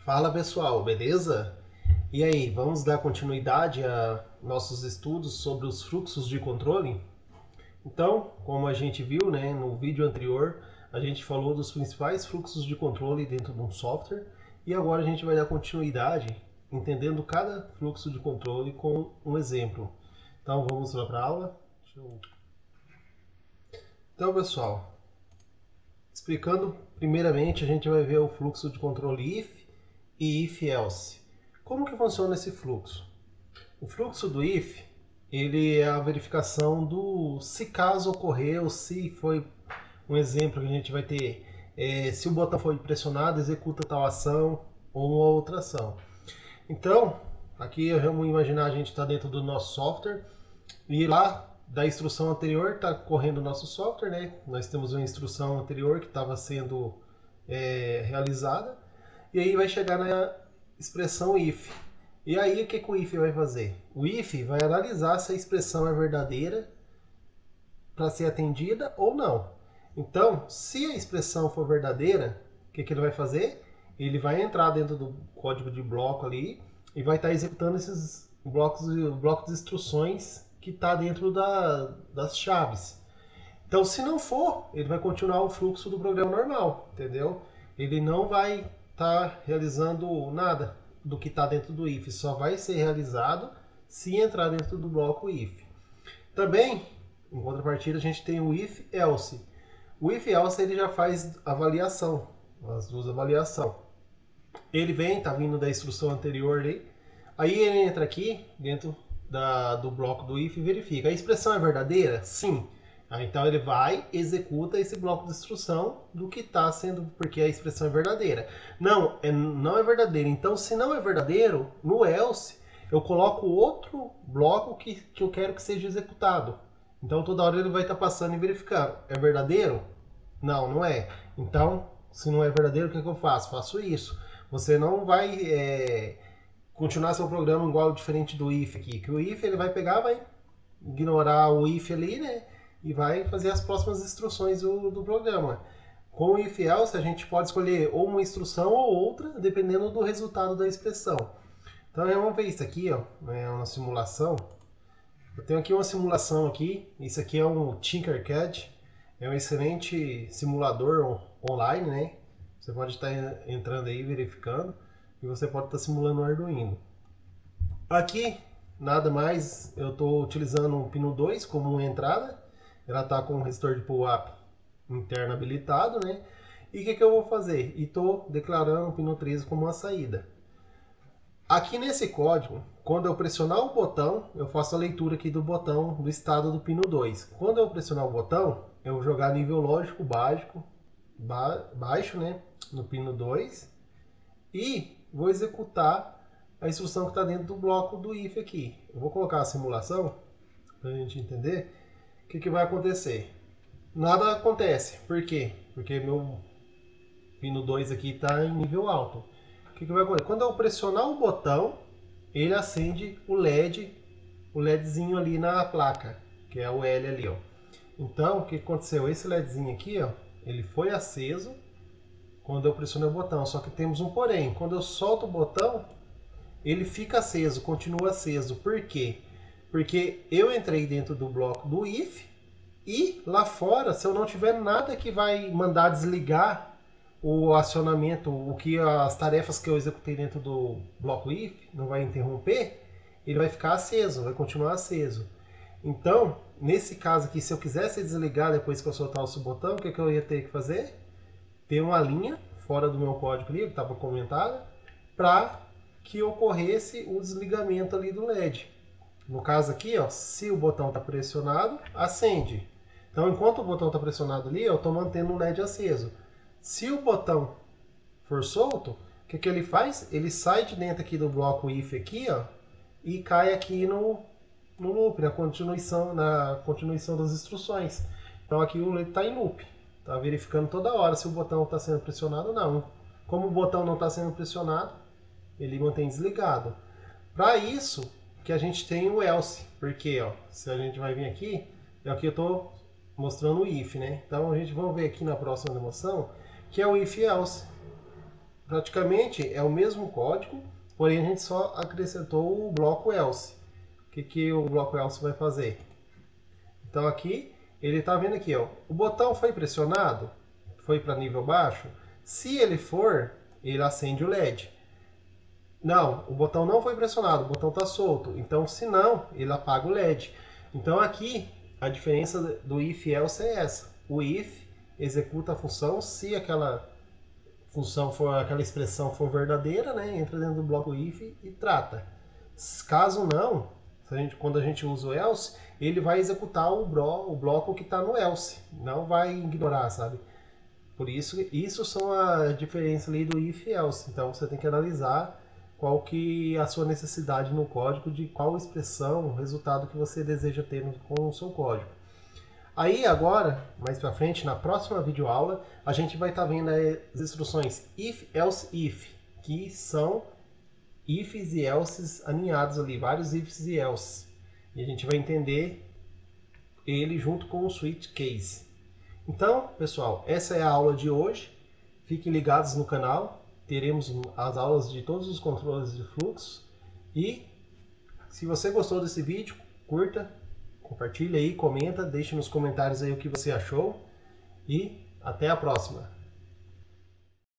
Fala pessoal, beleza? E aí, vamos dar continuidade a nossos estudos sobre os fluxos de controle? Então, como a gente viu, né, no vídeo anterior, a gente falou dos principais fluxos de controle dentro de um software e agora a gente vai dar continuidade entendendo cada fluxo de controle com um exemplo. Então, vamos lá para a aula. Então, pessoal, explicando primeiramente, a gente vai ver o fluxo de controle if e if-else. Como que funciona esse fluxo? O fluxo do if, ele é a verificação do se caso ocorreu, se foi um exemplo que a gente vai ter, se o botão foi pressionado, executa tal ação ou uma outra ação. Então, aqui vamos imaginar a gente está dentro do nosso software e lá da instrução anterior está correndo o nosso software, né? Nós temos uma instrução anterior que estava sendo realizada e aí vai chegar na expressão if. E aí o que o if vai fazer? O if vai analisar se a expressão é verdadeira para ser atendida ou não. Então, se a expressão for verdadeira, o que ele vai fazer? Ele vai entrar dentro do código de bloco ali e vai estar executando esses blocos de instruções que está dentro das chaves. Então, se não for, ele vai continuar o fluxo do programa normal, entendeu? Ele não vai estar realizando nada do que está dentro do if, só vai ser realizado se entrar dentro do bloco if. Também, em contrapartida, a gente tem o if-else. O if-else ele já faz avaliação, as duas avaliações. Ele vem, está vindo da instrução anterior aí ele entra aqui dentro do bloco do if e verifica. A expressão é verdadeira? Sim. Então ele vai, executa esse bloco de instrução do que está sendo, porque a expressão é verdadeira. Não é verdadeiro. Então, se não é verdadeiro, no else, eu coloco outro bloco que eu quero que seja executado. Então, toda hora ele vai estar passando e verificando. É verdadeiro? Não, não é. Então, se não é verdadeiro, o que eu faço? Faço isso. Você não vai continuar seu programa igual diferente do if aqui. Que o if ele vai pegar, vai ignorar o if ali, né? E vai fazer as próximas instruções do programa. Com o if-else, a gente pode escolher ou uma instrução ou outra, dependendo do resultado da expressão. Então, vamos ver isso aqui, ó, é uma simulação. Eu tenho aqui uma simulação aqui. Isso aqui é um Tinkercad. É um excelente simulador online, né? Você pode estar entrando aí, verificando. E você pode estar simulando o Arduino. Aqui, nada mais, eu estou utilizando um pino 2 como uma entrada. Ela está com o resistor de pull-up interno habilitado, né? E o que eu vou fazer? E estou declarando o pino 13 como uma saída. Aqui nesse código, quando eu pressionar o botão, eu faço a leitura aqui do botão do estado do pino 2. Quando eu pressionar o botão, eu vou jogar nível lógico baixo, né? No pino 2. E vou executar a instrução que está dentro do bloco do if aqui. Eu vou colocar a simulação para a gente entender. O que vai acontecer? Nada acontece. Por quê? Porque meu pino 2 aqui está em nível alto. O que vai acontecer? Quando eu pressionar o botão, ele acende o LEDzinho ali na placa, que é o L ali, ó. Então, o que aconteceu? Esse LEDzinho aqui, ó, ele foi aceso quando eu pressionei o botão. Só que temos um porém. Quando eu solto o botão, ele fica aceso, continua aceso. Por quê? Porque eu entrei dentro do bloco do if e lá fora, se eu não tiver nada que vai mandar desligar o acionamento, as tarefas que eu executei dentro do bloco if, não vai interromper, ele vai ficar aceso, vai continuar aceso. Então, nesse caso aqui, se eu quisesse desligar depois que eu soltar o botão, o que eu ia ter que fazer? Ter uma linha fora do meu código ali, que estava comentada, para que ocorresse o desligamento ali do LED. No caso aqui, ó, se o botão está pressionado, acende. Então, enquanto o botão está pressionado ali, eu estou mantendo o LED aceso. Se o botão for solto, o que ele faz? Ele sai de dentro aqui do bloco if aqui, ó, e cai aqui no loop, na continuação das instruções. Então aqui o LED está em loop. Está verificando toda hora se o botão está sendo pressionado ou não. Como o botão não está sendo pressionado, ele mantém desligado. Para isso que a gente tem o else, porque ó, se a gente vai vir aqui eu estou mostrando o if, né? Então a gente vai ver aqui na próxima demonstração que é o if else. praticamente é o mesmo código, porém a gente só acrescentou o bloco else. O que o bloco else vai fazer? Então aqui, ele está vendo aqui, ó, o botão foi pressionado, foi para nível baixo. Se ele for, ele acende o LED. Não, o botão não foi pressionado, o botão está solto. Então, se não, ele apaga o LED. Então aqui, a diferença do if else é essa. O if executa a função se aquela função for, aquela expressão for verdadeira, né? Entra dentro do bloco if e trata. Caso não, quando a gente usa o else, ele vai executar o bloco que está no else. Não vai ignorar, sabe? Por isso são a diferença ali do if e else. Então você tem que analisar qual que é a sua necessidade no código, de qual expressão, resultado que você deseja ter com o seu código. Aí agora, mais para frente, na próxima videoaula, a gente vai estar vendo as instruções if, else, if, que são ifs e elses aninhados ali, vários ifs e elses. E a gente vai entender ele junto com o switch case. Então, pessoal, essa é a aula de hoje. Fiquem ligados no canal. Teremos as aulas de todos os controles de fluxo. E se você gostou desse vídeo, curta, compartilha aí, comenta, deixe nos comentários aí o que você achou. E até a próxima!